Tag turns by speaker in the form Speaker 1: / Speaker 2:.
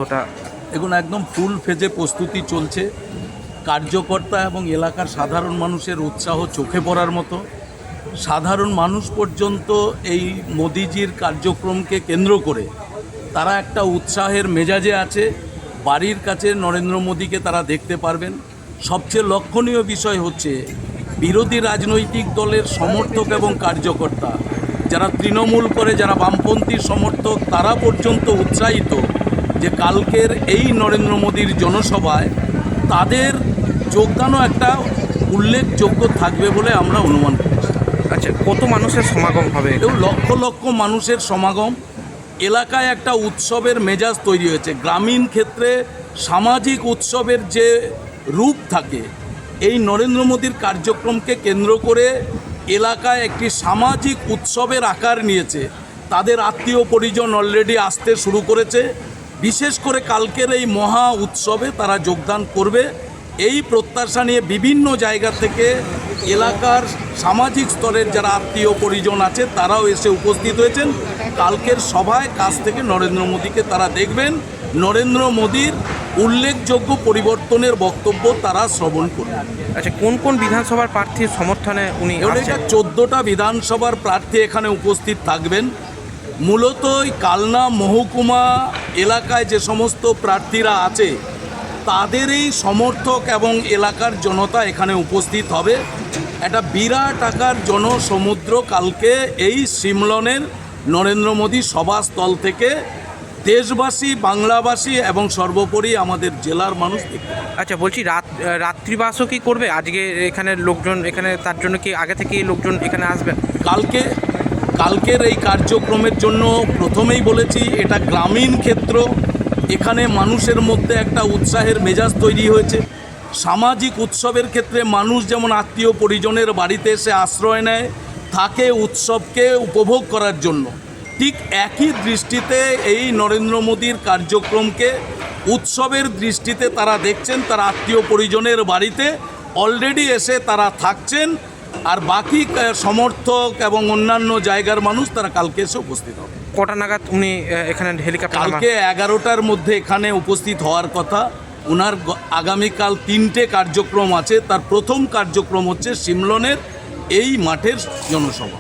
Speaker 1: ওটা
Speaker 2: এখন একদম ফুল ফেজে প্রস্তুতি চলছে। কার্যকর্তা এবং এলাকার সাধারণ মানুষের উৎসাহ চোখে পড়ার মতো। সাধারণ মানুষ পর্যন্ত এই মোদিজির কার্যক্রমকে কেন্দ্র করে তারা একটা উৎসাহের মেজাজে আছে। বাড়ির কাছে নরেন্দ্র মোদীকে তারা দেখতে পারবেন। সবচেয়ে লক্ষণীয় বিষয় হচ্ছে বিরোধী রাজনৈতিক দলের সমর্থক এবং কার্যকর্তা, যারা তৃণমূল করে, যারা বামপন্থী সমর্থক, তারা পর্যন্ত উৎসাহিত যে কালকের এই নরেন্দ্র মোদীর জনসভায় তাদের যোগদানও একটা উল্লেখযোগ্য থাকবে বলে আমরা অনুমান করছি।
Speaker 1: আচ্ছা, কত মানুষের সমাগম হবে?
Speaker 2: এবং লক্ষ লক্ষ মানুষের সমাগম। এলাকায় একটা উৎসবের মেজাজ তৈরি হয়েছে। গ্রামীণ ক্ষেত্রে সামাজিক উৎসবের যে রূপ থাকে, এই নরেন্দ্র মোদীর কার্যক্রমকে কেন্দ্র করে এলাকায় একটি সামাজিক উৎসবের আকার নিয়েছে। তাদের আত্মীয় পরিজন অলরেডি আসতে শুরু করেছে। বিশেষ করে কালকের এই মহা উৎসবে তারা যোগদান করবে এই প্রত্যাশা নিয়ে বিভিন্ন জায়গা থেকে এলাকার সামাজিক স্তরের যারা আত্মীয় পরিজন আছে তারাও এসে উপস্থিত হয়েছেন। কালকের সভায় কাছ থেকে নরেন্দ্র মোদীকে তারা দেখবেন। নরেন্দ্র মোদীর উল্লেখযোগ্য পরিবর্তনের বক্তব্য তারা শ্রবণ করবেন।
Speaker 1: আচ্ছা, কোন কোন বিধানসভার প্রার্থীর সমর্থনে উনি আসছেন?
Speaker 2: 14টা বিধানসভার প্রার্থী এখানে উপস্থিত থাকবেন। মূলত ওই কালনা মহকুমা এলাকায় যে সমস্ত প্রার্থীরা আছে তাদের এই সমর্থক এবং এলাকার জনতা এখানে উপস্থিত হবে। একটা বিরাট আকার জনসমুদ্র কালকে এই সিমলনের নরেন্দ্র মোদী সভাস্থল থেকে দেশবাসী, বাংলাভাষী এবং সর্বোপরি আমাদের জেলার মানুষ দেখবে।
Speaker 1: আচ্ছা, বলছি রাত্রিবাসও কি করবে আজকে এখানে লোকজন? এখানে তার জন্য কি আগে থেকেই লোকজন এখানে আসবে?
Speaker 2: কালকের এই কার্যক্রমের জন্য প্রথমেই বলেছি এটা গ্রামীণ ক্ষেত্র। এখানে মানুষের মধ্যে একটা উৎসাহের মেজাজ তৈরি হয়েছে। সামাজিক উৎসবের ক্ষেত্রে মানুষ যেমন আত্মীয় পরিজনের বাড়িতে এসে আশ্রয় নেয়, থাকে উৎসবকে উপভোগ করার জন্য, ঠিক একই দৃষ্টিতে এই নরেন্দ্র মোদীর কার্যক্রমকে উৎসবের দৃষ্টিতে তারা দেখছেন। তারা আত্মীয় পরিজনের বাড়িতে অলরেডি এসে তারা থাকছেন। আর বাকি সমর্থক এবং অন্যান্য জায়গার মানুষ তারা কালকে এসে উপস্থিত হবে।
Speaker 1: কটা নাগাদ উনি এখানে হেলিকপ্টার?
Speaker 2: কালকে 11টার মধ্যে এখানে উপস্থিত হওয়ার কথা। ওনার আগামীকাল 3টে কার্যক্রম আছে। তার প্রথম কার্যক্রম হচ্ছে সিমলনের এই মাঠের জনসভা।